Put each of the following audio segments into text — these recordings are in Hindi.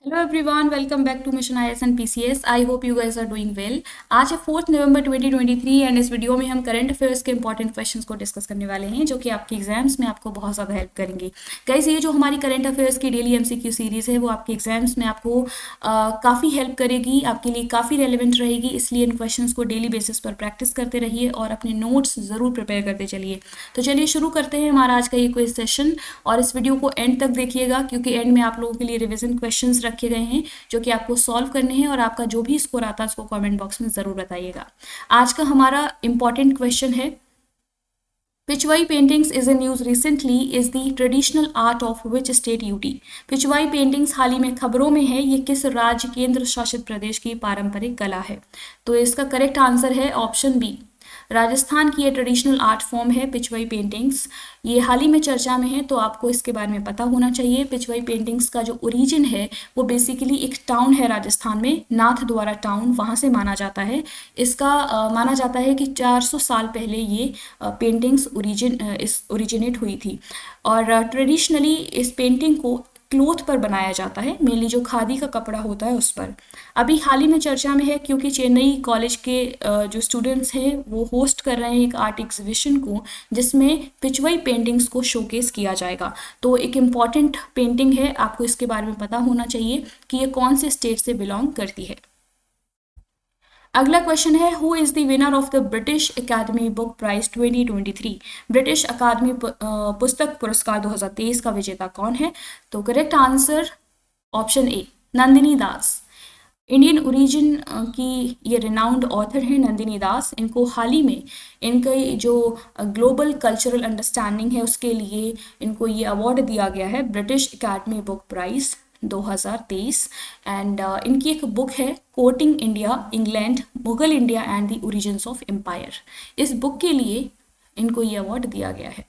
Hello everyone, welcome back to mission IAS and PCS. I hope you guys are doing well. आज है 4 नवंबर 2023 एंड इस वीडियो में हम करंट अफेयर्स के इंपॉर्टेंट क्वेश्चंस को डिस्कस करने वाले हैं जो कि आपके एग्जाम्स में आपको बहुत ज़्यादा हेल्प करेंगे। गाइस, ये जो हमारी करंट अफेयर्स की डेली एमसीक्यू सीरीज़ है वो आपके एग्जाम्स में आपको काफ़ी हेल्प करेगी, आपके लिए काफ़ी रेलिवेंट रहेगी। इसलिए इन क्वेश्चंस को डेली बेसिस पर प्रैक्टिस करते रहिए और अपने नोट्स ज़रूर प्रिपेयर करते चलिए। तो चलिए शुरू करते हैं हमारा आज का ये क्विज सेशन और इस वीडियो को एंड तक देखिएगा क्योंकि एंड में आप लोगों के लिए रिविजन क्वेश्चंस रखे गए हैं जो कि आपको सॉल्व करने हैं और आपका जो भी स्कोर आता है उसको कमेंट बॉक्स में ज़रूर बताइएगा। आज का हमारा इंपॉर्टेंट क्वेश्चन है, Pichwai paintings is in news recently is the traditional art of which state UT. Pichwai paintings हाल ही में खबरों में है, ये किस राज्य केंद्र शासित प्रदेश की पारंपरिक कला है। तो इसका करेक्ट आंसर है ऑप्शन बी, राजस्थान की ये ट्रेडिशनल आर्ट फॉर्म है पिचवाई पेंटिंग्स। ये हाल ही में चर्चा में है तो आपको इसके बारे में पता होना चाहिए। पिचवाई पेंटिंग्स का जो ओरिजिन है वो बेसिकली एक टाउन है राजस्थान में, नाथ द्वारा टाउन, वहाँ से माना जाता है। इसका माना जाता है कि 400 साल पहले ये पेंटिंग्स ओरिजिनेट हुई थी और ट्रेडिशनली इस पेंटिंग को क्लोथ पर बनाया जाता है, मेनली जो खादी का कपड़ा होता है उस पर। अभी हाल ही में चर्चा में है क्योंकि चेन्नई कॉलेज के जो स्टूडेंट्स हैं वो होस्ट कर रहे हैं एक आर्ट एग्जीबिशन को जिसमें पिचवाई पेंटिंग्स को शोकेस किया जाएगा। तो एक इम्पॉर्टेंट पेंटिंग है, आपको इसके बारे में पता होना चाहिए कि ये कौन से स्टेट से बिलोंग करती है। अगला क्वेश्चन है, who is the winner of the British Academy book prize 2023। British Academy पुस्तक पुरस्कार 2023 का विजेता कौन है। तो correct answer option A, Nandini Das. Indian origin की ये रिनाउंड ऑथर हैं नंदिनी दास। इनको हाल ही में इनका जो ग्लोबल कल्चरल अंडरस्टैंडिंग है उसके लिए इनको ये अवार्ड दिया गया है, British Academy book prize 2023। And इनकी एक बुक है courting India, England, Mughal India and the origins of empire. इस बुक के लिए इनको ये अवार्ड दिया गया है।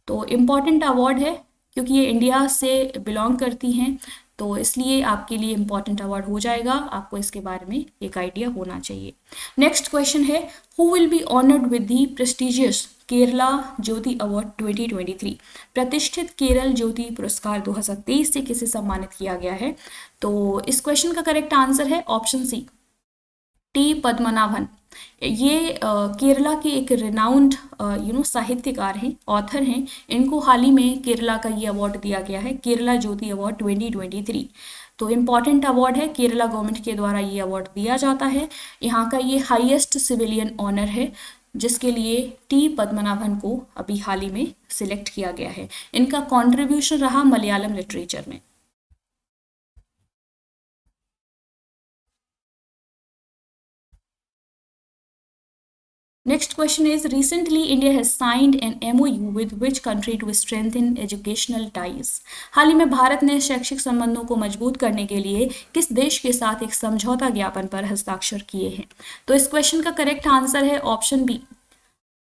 तो इम्पॉर्टेंट अवार्ड है क्योंकि ये इंडिया से बिलोंग करती हैं, तो इसलिए आपके लिए इम्पॉर्टेंट अवार्ड हो जाएगा, आपको इसके बारे में एक आइडिया होना चाहिए। नेक्स्ट क्वेश्चन है, who will be honoured with the prestigious Kerala Jyoti award 2023। प्रतिष्ठित केरल ज्योति पुरस्कार 2023 से किसे सम्मानित किया गया है। तो इस क्वेश्चन का करेक्ट आंसर है ऑप्शन सी, टी पद्मनाभन। ये केरला के एक रिनाउंड साहित्यकार हैं, ऑथर हैं। इनको हाल ही में केरला का ये अवार्ड दिया गया है, केरला ज्योति अवार्ड 2023। तो इम्पॉर्टेंट अवार्ड है, केरला गवर्नमेंट के द्वारा ये अवार्ड दिया जाता है। यहाँ का ये हाईएस्ट सिविलियन ऑनर है जिसके लिए टी पद्मनाभन को अभी हाल ही में सिलेक्ट किया गया है। इनका कॉन्ट्रीब्यूशन रहा मलयालम लिटरेचर में। Next question is, recently India has signed an MOU with which country to strengthen educational ties। हाल ही में भारत ने शैक्षिक संबंधों को मजबूत करने के लिए किस देश के साथ एक समझौता ज्ञापन पर हस्ताक्षर किए हैं। तो इस क्वेश्चन का करेक्ट आंसर है ऑप्शन बी,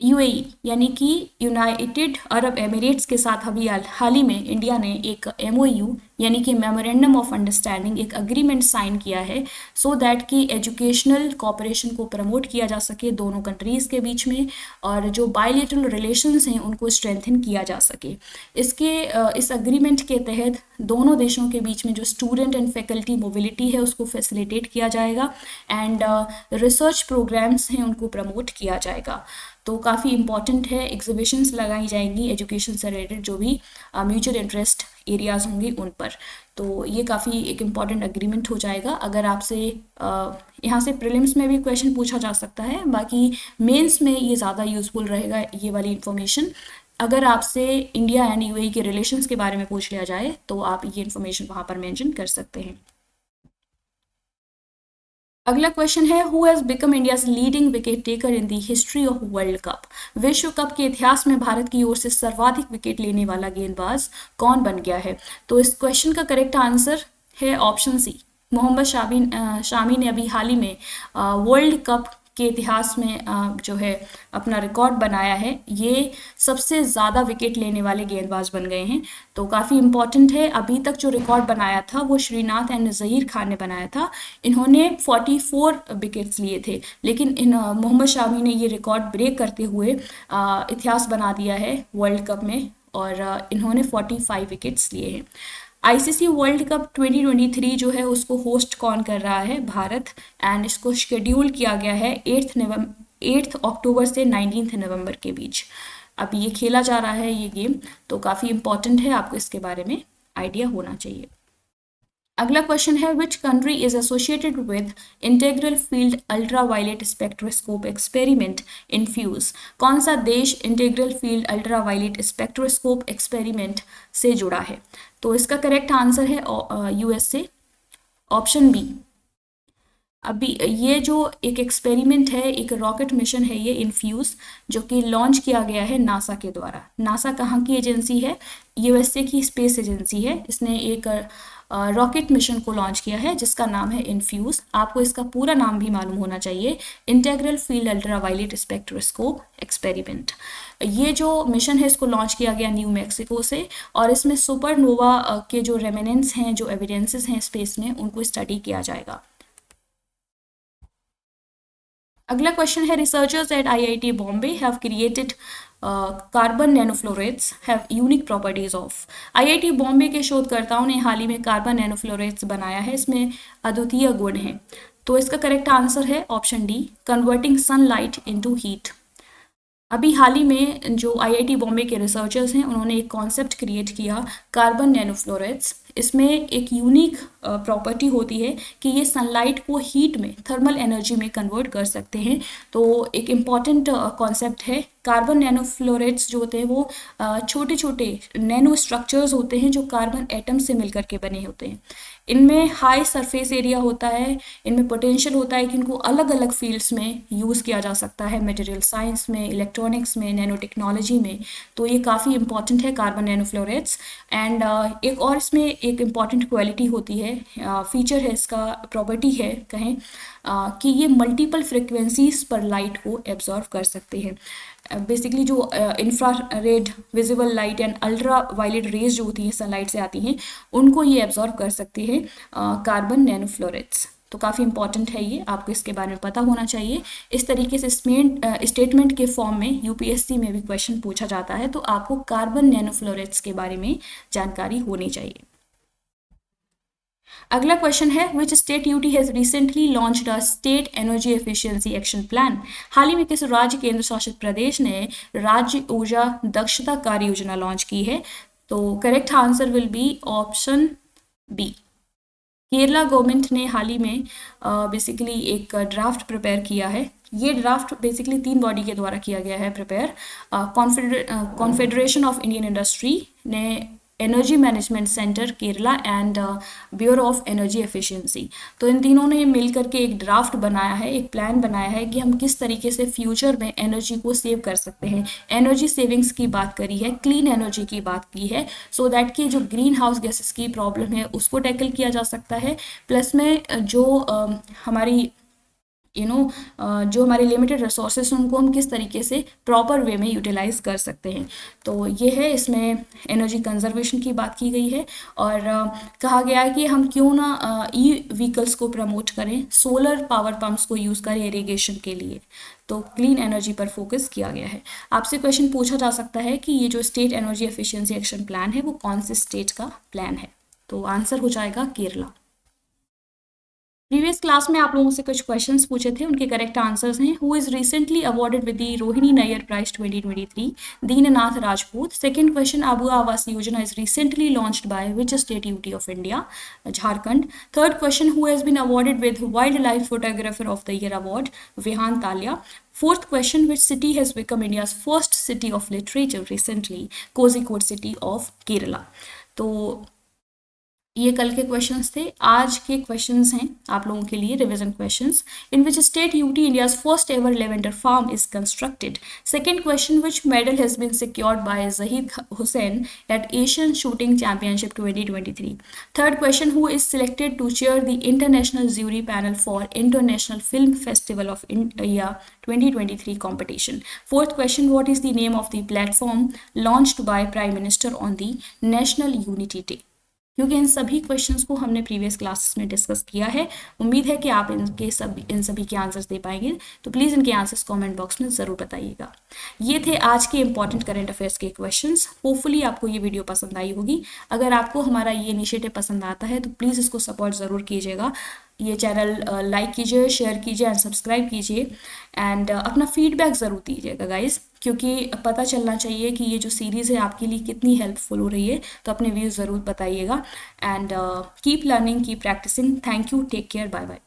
यूएई यानी कि यूनाइटेड अरब एमिरेट्स के साथ अभी हाल ही में इंडिया ने एक एमओयू यानी कि मेमोरेंडम ऑफ अंडरस्टैंडिंग, एक अग्रीमेंट साइन किया है सो दैट कि एजुकेशनल कोऑपरेशन को प्रमोट किया जा सके दोनों कंट्रीज़ के बीच में और जो बायलैटरल रिलेशंस हैं उनको स्ट्रेंथन किया जा सके। इस अग्रीमेंट के तहत दोनों देशों के बीच में जो स्टूडेंट एंड फैकल्टी मोबिलिटी है उसको फैसिलिटेट किया जाएगा एंड रिसर्च प्रोग्राम्स हैं उनको प्रमोट किया जाएगा। तो काफ़ी इंपॉर्टेंट है, एग्जीबिशंस लगाई जाएंगी एजुकेशन से रिलेटेड जो भी म्यूचुअल इंटरेस्ट एरियाज होंगे उन पर। तो ये काफ़ी एक इम्पॉर्टेंट एग्रीमेंट हो जाएगा। अगर आपसे यहाँ से प्रीलिम्स में भी क्वेश्चन पूछा जा सकता है, बाकी मेंस में ये ज़्यादा यूजफुल रहेगा ये वाली इन्फॉर्मेशन। अगर आपसे इंडिया एंड यूएई के रिलेशंस के बारे में पूछ लिया जाए तो आप ये इन्फॉर्मेशन वहाँ पर मेंशन कर सकते हैं। अगला क्वेश्चन है, who has become India's leading wicket taker in the history of world cup. विश्व कप के इतिहास में भारत की ओर से सर्वाधिक विकेट लेने वाला गेंदबाज कौन बन गया है। तो इस क्वेश्चन का करेक्ट आंसर है ऑप्शन सी, मोहम्मद शामी ने अभी हाल ही में वर्ल्ड कप के इतिहास में जो है अपना रिकॉर्ड बनाया है। ये सबसे ज़्यादा विकेट लेने वाले गेंदबाज बन गए हैं। तो काफ़ी इम्पॉर्टेंट है, अभी तक जो रिकॉर्ड बनाया था वो श्रीनाथ एंड ज़हीर खान ने बनाया था। इन्होंने 44 विकेट्स लिए थे, लेकिन मोहम्मद शामी ने ये रिकॉर्ड ब्रेक करते हुए इतिहास बना दिया है वर्ल्ड कप में और इन्होंने 45 विकेट्स लिए हैं। आईसीसी वर्ल्ड कप 2023 जो है उसको होस्ट कौन कर रहा है? भारत। एंड इसको शेड्यूल किया गया है 8 अक्टूबर से 19 नवंबर के बीच। अब ये खेला जा रहा है ये गेम, तो काफ़ी इंपॉर्टेंट है, आपको इसके बारे में आइडिया होना चाहिए। अगला क्वेश्चन है, which country is associated with integral field ultraviolet spectroscope experiment INFUSE? कौन सा देश integral field ultraviolet spectroscope experiment से जुड़ा है? तो इसका करेक्ट आंसर है यूएसए, ऑप्शन बी। अभी ये जो एक एक्सपेरिमेंट है, एक रॉकेट मिशन है ये इनफ्यूज, जो कि लॉन्च किया गया है नासा के द्वारा। नासा कहाँ की एजेंसी है? यूएसए की स्पेस एजेंसी है। इसने एक रॉकेट मिशन को लॉन्च किया है जिसका नाम है इनफ्यूज। आपको इसका पूरा नाम भी मालूम होना चाहिए, integral field ultraviolet spectroscope experiment. ये जो मिशन है इसको लॉन्च किया गया न्यू मैक्सिको से, और इसमें सुपरनोवा के जो रेमिनेंस हैं, जो एविडेंसेस हैं स्पेस में, उनको स्टडी किया जाएगा। अगला क्वेश्चन है, researchers at IIT Bombay have created carbon nanoflorets have unique properties of. IIT Bombay के शोधकर्ताओं ने हाल ही में कार्बन नैनोफ्लोरेट्स बनाया है, इसमें अद्वितीय गुण हैं। तो इसका करेक्ट आंसर है option D, converting sunlight into heat. अभी हाल ही में जो आईआईटी बॉम्बे के रिसर्चर्स हैं उन्होंने एक कॉन्सेप्ट क्रिएट किया, कार्बन नैनोफ्लोरेट्स। इसमें एक यूनिक प्रॉपर्टी होती है कि ये सनलाइट को हीट में, थर्मल एनर्जी में कन्वर्ट कर सकते हैं। तो एक इम्पॉर्टेंट कॉन्सेप्ट है। कार्बन नैनोफ्लोरेट्स जो होते हैं वो छोटे छोटे नैनो स्ट्रक्चर्स होते हैं जो कार्बन एटम से मिलकर के बने होते हैं। इनमें हाई सरफेस एरिया होता है, इनमें पोटेंशियल होता है कि इनको अलग अलग फील्ड्स में यूज़ किया जा सकता है, मटेरियल साइंस में, इलेक्ट्रॉनिक्स में, नैनो टेक्नोलॉजी में। तो ये काफ़ी इंपॉर्टेंट है कार्बन नैनोफ्लोरेट्स। एंड एक और इसमें एक इम्पॉर्टेंट क्वालिटी होती है, फीचर है इसका, प्रॉपर्टी है कहें, कि ये मल्टीपल फ्रिक्वेंसीज पर लाइट को एब्जॉर्व कर सकते हैं। बेसिकली जो infrared visible light and ultraviolet rays जो होती हैं सनलाइट से आती हैं, उनको ये एब्जॉर्व कर सकते हैं कार्बन नैनोफ्लोरेट्स। तो काफ़ी इंपॉर्टेंट है ये, आपको इसके बारे में पता होना चाहिए। इस तरीके से स्टेटमेंट के फॉर्म में यूपीएससी में भी क्वेश्चन पूछा जाता है, तो आपको कार्बन नैनोफ्लोरेट्स के बारे में जानकारी होनी चाहिए। अगला क्वेश्चन है, which state UT has recently launched a state energy efficiency action plan? हाल ही में किस राज्य केंद्र शासित प्रदेश ने राज्य ऊर्जा दक्षता कार्य योजना लॉन्च की है? तो correct answer will be option B. Kerala government ने हाल ही में बेसिकली एक ड्राफ्ट प्रिपेयर किया है। ये ड्राफ्ट बेसिकली 3 बॉडी के द्वारा किया गया है prepare. Confederation of Indian Industry ने, energy management centre Kerala and bureau of energy efficiency. तो इन तीनों ने मिल करके एक ड्राफ्ट बनाया है, एक प्लान बनाया है कि हम किस तरीके से फ्यूचर में एनर्जी को सेव कर सकते हैं। एनर्जी सेविंग्स की बात करी है, क्लीन एनर्जी की बात की है, सो दैट कि जो ग्रीन हाउस गैसेस की प्रॉब्लम है उसको टैकल किया जा सकता है। प्लस में जो हमारी जो हमारे लिमिटेड रिसोर्सेस हैं उनको हम किस तरीके से प्रॉपर वे में यूटिलाइज कर सकते हैं। तो ये है, इसमें एनर्जी कंजर्वेशन की बात की गई है, और कहा गया है कि हम क्यों ना ई व्हीकल्स को प्रमोट करें, सोलर पावर पंप्स को यूज़ करें इरिगेशन के लिए। तो क्लीन एनर्जी पर फोकस किया गया है। आपसे क्वेश्चन पूछा जा सकता है कि ये जो state energy efficiency action plan है वो कौन से स्टेट का प्लान है? तो आंसर हो जाएगा केरला। प्रीवियस क्लास में आप लोगों से कुछ क्वेश्चंस पूछे थे, उनके करेक्ट आंसर्स हैं। Who is recently awarded with the Rohini Nayar prize 2023? Dinanath Rajput. Second question, Abua Awas Yojana is recently launched by which state UT of India? Jharkhand. Third question, who has been awarded with wildlife photographer of the year award? Vihan Talya. Fourth question, which city has become India's first city of literature recently? Kozhikode city of Kerala। तो ये कल के क्वेश्चंस थे। आज के क्वेश्चंस हैं आप लोगों के लिए revision questions. In which state UT India's first ever lavender farm is constructed? Second question, which medal has been secured by Zahid Hussain at Asian shooting championship 2023? Third question, who is selected to chair the international jury panel for international film festival of India 2023 competition? Fourth question, what is the name of the platform launched by Prime Minister on the National Unity Day? क्योंकि इन सभी क्वेश्चंस को हमने प्रीवियस क्लासेस में डिस्कस किया है। उम्मीद है कि आप इन सभी के आंसर्स दे पाएंगे, तो प्लीज़ इनके आंसर्स कमेंट बॉक्स में ज़रूर बताइएगा। ये थे आज के इंपॉर्टेंट करंट अफेयर्स के क्वेश्चंस। होपफुली आपको ये वीडियो पसंद आई होगी। अगर आपको हमारा ये इनिशिएटिव पसंद आता है तो प्लीज़ इसको सपोर्ट ज़रूर कीजिएगा। ये चैनल लाइक कीजिए, शेयर कीजिए एंड सब्सक्राइब कीजिए एंड अपना फीडबैक ज़रूर दीजिएगा गाइस, क्योंकि पता चलना चाहिए कि ये जो सीरीज़ है आपके लिए कितनी हेल्पफुल हो रही है। तो अपने व्यूज़ ज़रूर बताइएगा and keep learning, keep practising. Thank you, take care, bye bye.